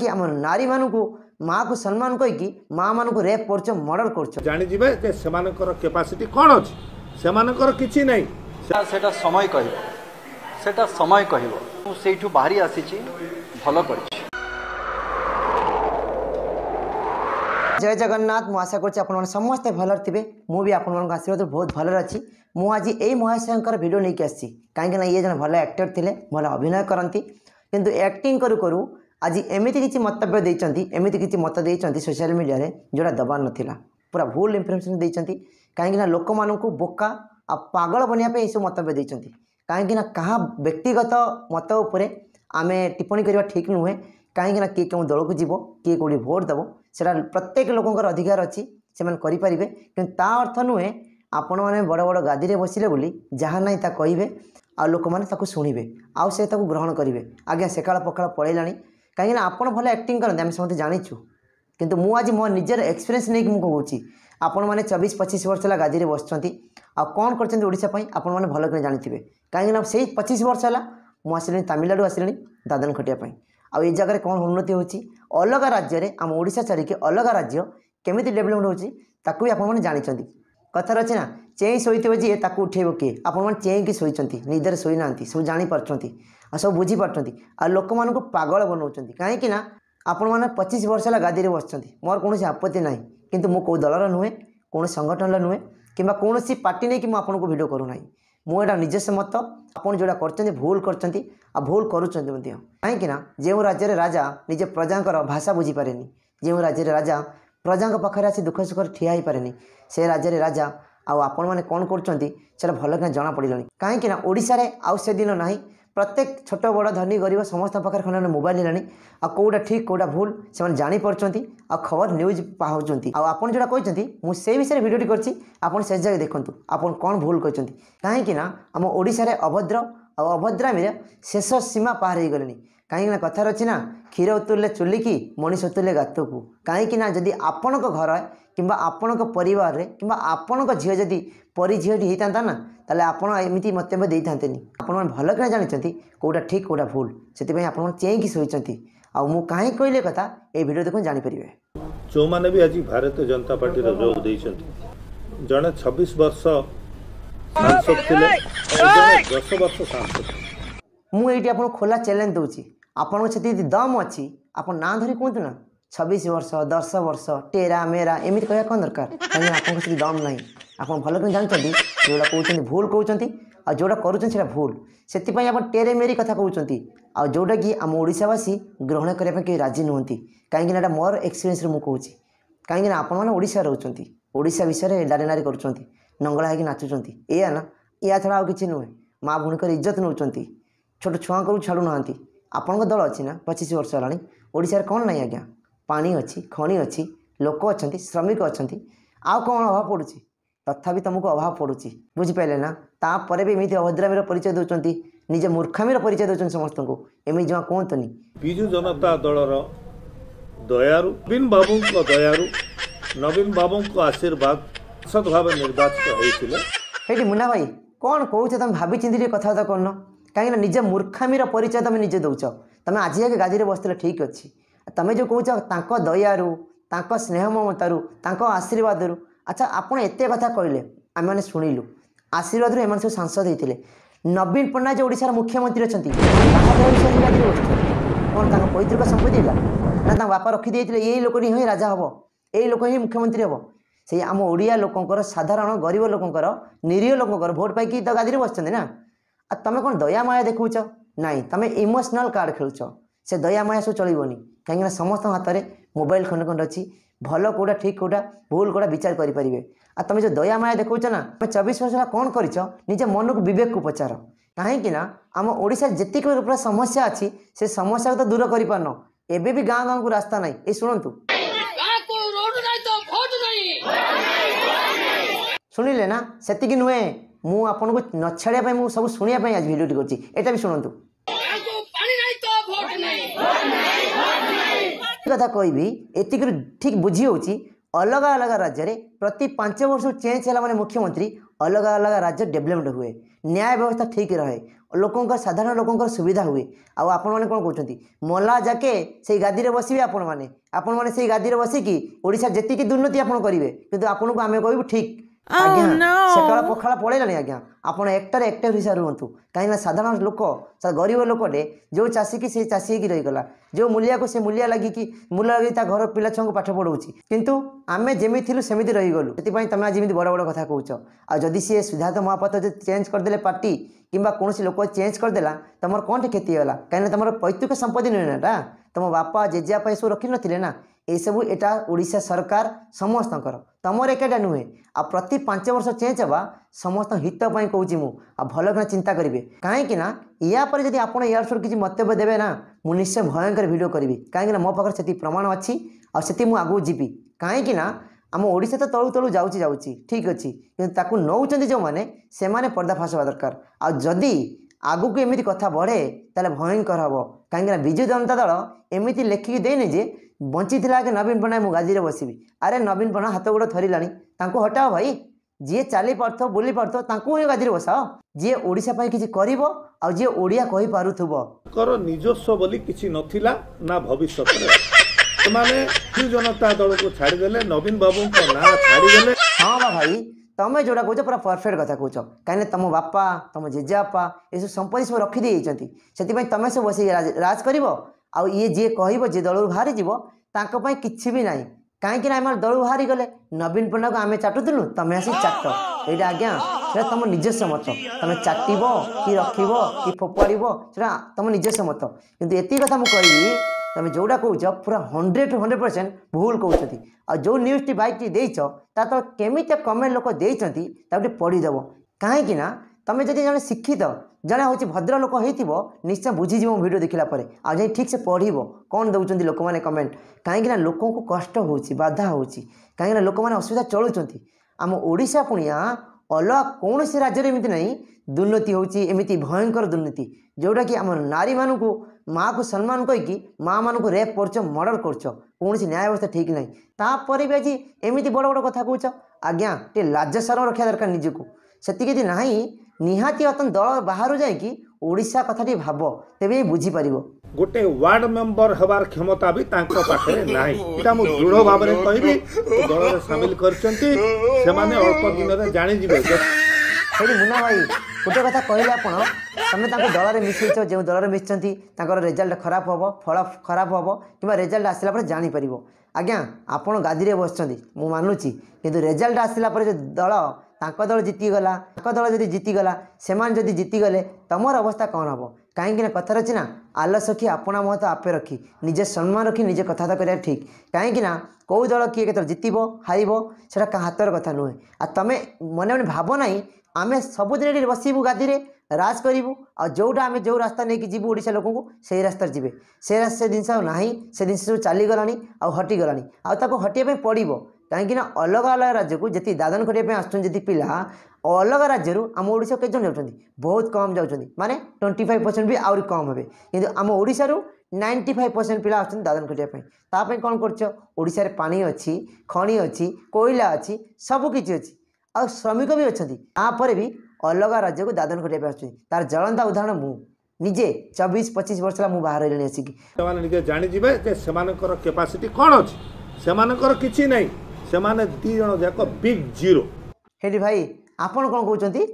कि आम नारी मानू माँ को सम्मान कहीकि माँ मान को रेप कर मर्डर कर जानीजे से कैपासिटी कौन अच्छी से किसी नहीं सेटा समय कहब सेटा समय कहब से बाहरी आसी भल कर जय जगन्नाथ मु आशा कर समस्ते भल थे मुझे आपण आशीर्वाद बहुत भल अच्छी मुझे यही महाशयर वीडियो नहीं आसी कहीं ये जन भल एक्टर थे भल अभिनय करती किंतु एक्टिंग करू करू आज एमती किसी मंतव्य देती एमती किसी मत देती सोशल मीडिया रे जोड़ा दबार नाला पूरा भूल इनफर्मेशन देती कहीं लोक मान बोका आ पागल बनवाई सब मंतव्य देती कहीं क्या व्यक्तिगत मत उपर आम टिप्पणी करवा ठीक नुहे कहीं किए क्यों दल को जीव किए कौटी भोट देव से प्रत्येक लोकर अधिकार अच्छी से करेंगे कि अर्थ नुहे आपण मैंने बड़ बड़ गादी में बसिले बोली जहाँ ना ता कहे आ लोक मैंने शुणे आउ से ग्रहण करेंगे आज्ञा सेकाल पकाल पलैला कहीं आपड़ भल एक्टिंग करते आम समस्त जाचु किंतु मु आज मो निजर एक्सपीरियंस नहीं मुझे आपण मैंने 24-25 वर्ष है गादी में बसुँच आ कौन करशापी आपण मैंने भल कर जानी कहीं से 25 वर्ष है मुझे तमिलनाडु आसिली दादन खटियापी आउ ये जगह कौन उन्नति होची अलग राज्य में आम ओडिशा छाड़िकी अलग राज्य केमी डेभलपमेंट होती आपने जानते कथार अच्छे ना चेई शोथे जी ताकू उठेब किए आपने चेईकी शोती निदर शोई ना सब जापार आ सब बुझीपार आ लोक मान पागल बनाऊँ कहीं आपण मैंने 25 वर्ष है गादी में बसुँच मोर कौन आपत्ति ना कि मु कौ दलर नुहे कौन संगठन नुहे कि कौन पार्टी नहीं कि मुझे भिड करूना मुझा निजस्व मत आपड़ जोड़ा कर भूल कर भूल करुँच कहीं जो राज्य में राजा निजे प्रजा भाषा बुझीपारे जो राज्य में राजा प्रजा पाखे आसी दुख सुख ठिया हो पारे से राज्य में राजा आपण मैंने कौन कर भल कि जना पड़े कहीं ओडिशा आउ से दिन ना प्रत्येक छोट बड़ धनी गरीब समस्त पाखे खंड मोबाइल है कौटा ठीक कौटा भूल से जापी आ खबर न्यूज पाँच आप जोड़ा कहते मुझे विषय भिडियोटी कर जगह देखूँ आप कौन भूल कहते कहीं आम ओडिशा अभद्र अभद्रामी शेष सीमा पार हो गले कहीं कथार अच्छी ना क्षीर उतुरले चुलिकी मनीष उतुरले गात को कहीं जदि आपण घर कि आपण परिवार रे कि आपण झील जदि परी झीलटी होता ना ताले आपण एमती मंतव्य दे था आपण भल कि जानते कौटा ठीक कौटा भूल से आप चेईकी शोती आ मु कहीं कहले कथा ये वीडियो देखो जानीपर जो मैंने भी आज भारतीय जनता पार्टी जोग देते जड़े 26 वर्ष सांसद थे 10 वर्ष सांसद मुझे आप खोला चैलेंज दूसरी आपन से दम अच्छी आप ना धरी कहतु ना 26 वर्ष 10 वर्ष टेरा मेरा एमती कह कौन दरकार कहीं आपको दम ना आप भल कर जानते जोड़ा कहते भूल कहते आ जोड़ा कर भूल से आप टेरे मेरी कथा कहते आ जोटा कि आम ओडिशावासी ग्रहण करने के राजी नुहति कहीं मोर एक्सपीरियंस मुझे कहीं आपण मैंने रोचे ओडिशा विषय डारे नारी कर नंगला होगी नाचुंट या ना या छड़ा आ कि नुहे माँ भूणिकर इज्जत नौ छोट छुआ को छाड़ू ना आपण दल अच्छी ना 25 वर्ष है ओडिशा कौन ना आज्ञा पानी अच्छी खनि अच्छी लोक अच्छा श्रमिक अच्छा आउ कौन अभाव पड़ू तथापि तुमको अभाव पड़ू बुझिपारे ना तापर भी एमती अभद्रामीर परिचय दौरान निजे मूर्खामीर परिचय दौरान समस्त को एमती जमा कहतनी विजु जनता दलर दयारु नवीन बाबू दयारु नवीन बाबू आशीर्वाद सद्भाव निर्वाचित होते मुन्ना भाई कौन कौच तुम भाभी चिंती कथबार्ता करन कहीं निजे मूर्खामीर परिचय तुम निजे दौच तुम आज जाके गादी में बसते ठीक अच्छे तुम जो कौच दयारु स्नेह ममतारू आशीर्वाद अच्छा आपड़ एत कथा कहले आम मैंने शुणिलु आशीर्वाद एम सब सांसद होते नवीन पट्टनायक जो ओडिशार मुख्यमंत्री अच्छा कौन पैतृक संपत्ति ना बापा रखीदे यही लोक ही राजा हम यही लोक ही मुख्यमंत्री हम से आम ओडिया लोकंर साधारण गरीब लोकंर निरीह लोकंर भोट पाई तो गादी में बसते ना आ तुम कौन दया माया देखुच ना तुम इमोशनल कार्ड खेलुच से दया माया सब चलनी कहीं समस्त हाथ में मोबाइल खंड खंड अच्छी भल कौटा ठीक कौटा भूल कौटा विचार करेंगे आ तुम जो दया माया देखुच ना 24 वर्ष कौन कर निजे मन को विवेक को पचार कहीं आम ओडिशा जी पूरा समस्या अच्छी से समस्या को तो दूर कर पारन एबे भी गाँव गाँव को रास्ता ना ये शुणु शुणिले ना से नुहे मु आपन को न छाड़िया मुझे सब शुणापी आज भिडियोटी करता भी शुणु कथा कहबी एतिक ठीक बुझी हो अलग अलग राज्य में प्रति 5 वर्ष चेंज है माने मुख्यमंत्री अलग अलग राज्य डेवलपमेंट हुए न्याय व्यवस्था ठीक रहे लोकंर साधारण लोकंर सुविधा हुए आपण मैंने कौन कहते मला जाके से गादी में बसवे आपण मैंने से गादी में बसिकी ओडिशा जेतिकी दुर्नीति आप करेंगे किंतु आपको आम कहूँ ठीक आज्ञा सकाळ पखाला पड़ेगा आज्ञा आप एक्टर एक्टर हिसाब से रुहतु कहीं साधारण लोक गरीब लोकटे जो चाषी की से चाषी ही रहीगला जो मूलिया को से मूलिया लगी मूल्य लगी घर पिला छुआ को पाठ पढ़ाऊँगी किंतु आमे जेमी थिलु सेमिति रहीगलु से तुम आज बड़ बड़ कथा कहूच आदि सी सिद्धार्थ महापात्र जो चेंज करदे पार्टी किंबा कौन लोक चेंज करदेला तुम कौन क्षति होगा कहीं तुम पैतृक संपत्ति नुहे ना तुम बापा जेजेबापा सब रखी नथिले ना ये सब एटा ओडिशा सरकार समस्त तुमर एकाटा नुहे आ प्रति 5 वर्ष चेंज हवा समस्त हित कहूँ मु भल कि चिंता करेंगे कहीं या पर जब आप यार किसी मंतव्य देवे ना मुझे निश्चय भयंकर वीडियो करी कहीं मोर पाखे से प्रमाण अच्छी आती आगू जीवी कहीं आम ओडिशा तो तलू तलू जाऊँगी ठीक अच्छी कि नौकरी जो मैंने से पर्दाफाश हवा दरकार आदि आगू को एमती कथा बढ़े ताले भयंकर हम कहीं विजु जनता दल एमती लेखिकी देने जे बंची थी आगे नवीन पट्टनायक मुझे गादी में बसबी अरे नवीन पट्टनायक हाथ गोड़ थरलानी हटाओ भाई जी चली पार्थ बुली पार्थ ही गादी में बसाओ जी ओडिशा किसी कर जी ओडिया कही पारुथुबो निजस्व बोली किसी नथिला ना भविष्य माने जनता दल को छाड़देले नवीन बाबू को ना छाड़देले हाँ बा भाई तुम्हें जोड़ा कौच पूरा परफेक्ट कथा कौच कहीं तुम बापा तुम जेजेबापा ये सब संपत्ति सब रखिदे से तुम सब बस राज कर ये जी कह जी दल बाहरी जीव कि भी ना कहीं आम दल बाहरी गले नवीन पट्टनायक आम चाटुलु तुम आसी चाट यहाँ आज्ञा से तुम निजस्व मत तुम चाटब कि रखब कि फोपाड़ तुम निजस्व मत कि ये कथा मुझे तुम जोड़ा कौच पूरा 100 to 100% भूल कहते आ जो न्यूज टी बाइक देच तो केमी कमेंट लोक देते पढ़ीदेव कहीं तुम जब जन शिक्षित जड़े हूँ भद्र लोक हो निश्चय बुझीज वीडियो देखला आज ठीक से पढ़ कौन दौरान लोक मैंने कमेंट कहीं लोक को कष्ट हो बाधा हो कहीं लोक मैंने असुविधा चलुँच आम ओडिशा पुणिया अलग कौन से राज्य एमती ना दुर्नीति होती भयंकर दुर्नीति जोटा कि आम नारी मानू माँ को सम्मान कहीकि माँ मान को रेप कर मर्डर कर कौन न्याय व्यवस्था ठीक ना तापर भी आज एमती बड़ बड़ कथा कौच आज्ञा टे लाज शरम रखा दरकार निजको से ना निहाती अतन दल बाहर जाकि ओडिशा कथा भाव तेज बुझीपार गोटे वार्ड मेंबर हबार क्षमता भी तांको पाखरे नाही इटा मु दृढ़ भाव में कहबी दल रे शामिल करचंती से माने अल्प दिन रे जानि जिवे सेठी मुन्ना भाई गोटे कथा कहले आपण तुम दल में मिसैच जो दल में मिसचंती रिजल्ट खराब हम फल खराब हम कि रिजल्ट आसला जापर आज्ञा आपण गादी में बसचंती मु मानुची किंतु रिजल्ट आसला जो दल दल जीतीगला दल जब जीतीगला से जब जीतीगले तुमर अवस्था कौन हम कहीं कथार अच्छी ना आलस रखी आपणा महत्व आपे रखी निजे सम्मान रखी निजे कथा कर ठीक कहीं कौ दल किए के जीतब हार से हाथर कथा नुहे आ तुम मन मन भाव ना आम सबुदिन बसबू गादी में राज करूँ आ जोटा आम जो रास्ता नहीं जीवु ओडिशा लोक से रास्तार जी से जिन ना से जिन सब चलीगला आ हटिगला आपको हटाइम पड़ो कहीं अलग अलग राज्य को जी दादन खटिया आसुँच पिला अलग राज्य आम ओडिशा के जन जाऊँच बहुत कम जाऊँच माने 25% भी आहरी कम हे कि आम ओडिशा 95% पिला आसुँच दादन खटिया कौन कर पानी अच्छी खनि अच्छी कोयला अच्छी सबकि अच्छी आ श्रमिक भी अच्छा तापर भी अलग राज्य को दादन खटिया तार जलंता उदाहरण मु निजे 24-25 वर्ष मु बाहर रही आसिक जाणीजे कैपासिटी कौन अच्छी से किसी नहीं से दी जन जाक बिग जीरो हेली भाई आपण कौन कहते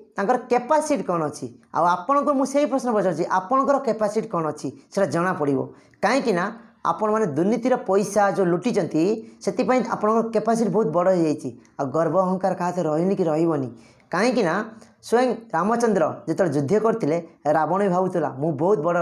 कैपासिटी कौन अच्छी आपण को मुझे प्रश्न पचार आपणकर कैपासिटी कौन अच्छी से जना पड़ो कहीं आपण मैंने दुर्नीतिर पैसा जो लुटिंट से आपंकर कैपासिटी बहुत बड़ हो जाए गर्व अहंकार क्या रही कि रही कहीं स्वयं रामचंद्र जो युद्ध करते रावण भी भावुला मु बहुत बड़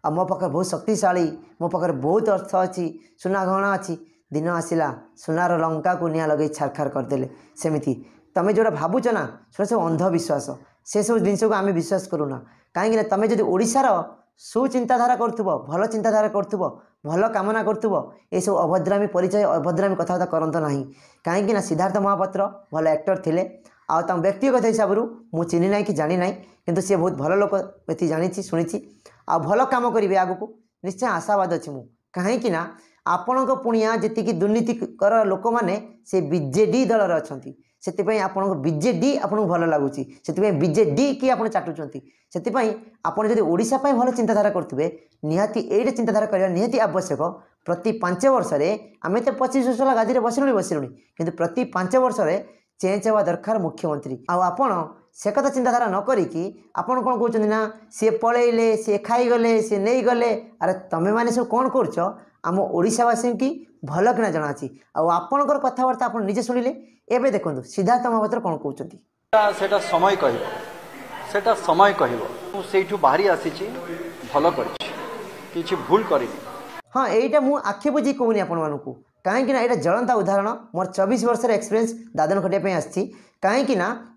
मो पाखे बहुत शक्तिशाली मो पाखे बहुत अर्थ अच्छी सुना गहना अच्छी दिन आसला सुनार लंका को निआ लगे छारखार करदे सेमती तुम जोटा भावुच ना से सब अंधविश्वास से सब जिन को आम विश्वास करूना कहीं तुम जब ओडिशार सुचिंताधारा करुव भल चिंताधारा करुव भल कामना करुव ये सब अभद्रामी परिचय अभद्रामी कथबार्ता करत ना कहीं सिद्धार्थ महापात्र भल एक्टर थे आम व्यक्तिगत हिसाब से मुझे चिन्ह ना कि जानी ना कि सी बहुत भल लोक ये जानी शुणी आ भल कम करेंगे आगू को निश्चय आशावाद अच्छी मु कहीं ଆପଣଙ୍କ ପୁଣିଆ ଯେତିକି ଦୁର୍ନୀତିକର ଲୋକମାନେ ସେ ବିଜେଡି ଦଳର ଅଛନ୍ତି ସେଥିପାଇଁ ଆପଣଙ୍କୁ ବିଜେଡି ଆପଣଙ୍କୁ ଭଲ ଲାଗୁଛି ସେଥିପାଇଁ ବିଜେଡି କି ଆପଣ ଚାଟୁଛନ୍ତି ସେଥିପାଇଁ ଆପଣ ଯଦି ଓଡ଼ିଶା ପାଇଁ ଭଲ ଚିନ୍ତାଧାରା କରୁଥିବେ ନିହାତି ଏଇଟା ଚିନ୍ତାଧାରା କରିବା ନିହାତି ଆବଶ୍ୟକ ପ୍ରତି 5 ବର୍ଷରେ ଆମେ ତ 25 ବର୍ଷ ହେଲା ଗାଦିରେ ବସିଲୁଣି କିନ୍ତୁ ପ୍ରତି 5 ବର୍ଷରେ ଚେଞ୍ଜ ହେବା ଦରକାର ମୁଖ୍ୟମନ୍ତ୍ରୀ ଆଉ ଆପଣ ସେ କଥା ଚିନ୍ତାଧାରା ନ କରିକି ଆପଣ କ'ଣ କହୁଛନ୍ତି ନା ସିଏ ପଳେଇଲେ ସିଏ ଖାଇଗଲେ ସିଏ ନେଇଗଲେ ଆରେ ତମେମାନେ ସବୁ କ'ଣ କରୁଛ ଆମ ଓଡ଼ିଶାବାସୀଙ୍କୁ ଭଲ କିନା ଜଣାଅଛି ଆଉ ଆପଣଙ୍କର କଥାବାର୍ତ୍ତା ଆପଣ ନିଜେ ଶୁଣିଲେ ଏବେ ଦେଖନ୍ତୁ ସିଦ୍ଧାର୍ଥ ମହାପାତ୍ର କ'ଣ କହୁଛନ୍ତି ସେଟା ସମୟ କହିବ ସେଟା ସମୟ କହିବ ମୁଁ ସେଇଠୁ ବାହାରି ଆସିଛି ଭଲ କରିଛି କିଛି ଭୁଲ କରିନି हाँ यहीटा मु आखि बुझी कहूनी आपको कहीं यहाँ ज्वलंता उदाहरण मोर 24 वर्षर एक्सपीरियंस दादन खटिया आसी कहीं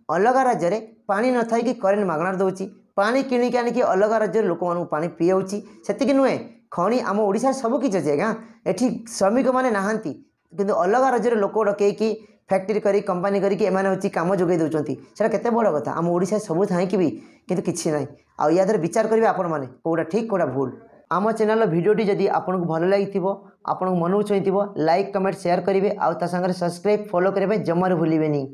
अलग राज्य में पानी न थी करेन्ट मागणार दूसरी पानी किणिक आनिकी अलग राज्य लोक मानू पानी पीआऊँगी से नुहे खणी आम ओडिशा सब किसी अच्छे आज्ञा एटी श्रमिक मैंने नहांती किंतु अलग राज्य लोक डकई फैक्ट्री करी कंपानी करी एमाने होची काम जोगे दउचंती सेटा केते बड़ कथा आम ओडिशा सब थाइकी भी किंतु किछि नै आ या विचार करेंगे आपण मैंने कोटा ठीक कोटा भूल आम चैनल भिडियोटी जदि आपको भल लगी आपन मन छुई लाइक कमेंट शेयर करेंगे आउ ता संगे सब्सक्राइब फॉलो करने जमार भूलिए नहीं।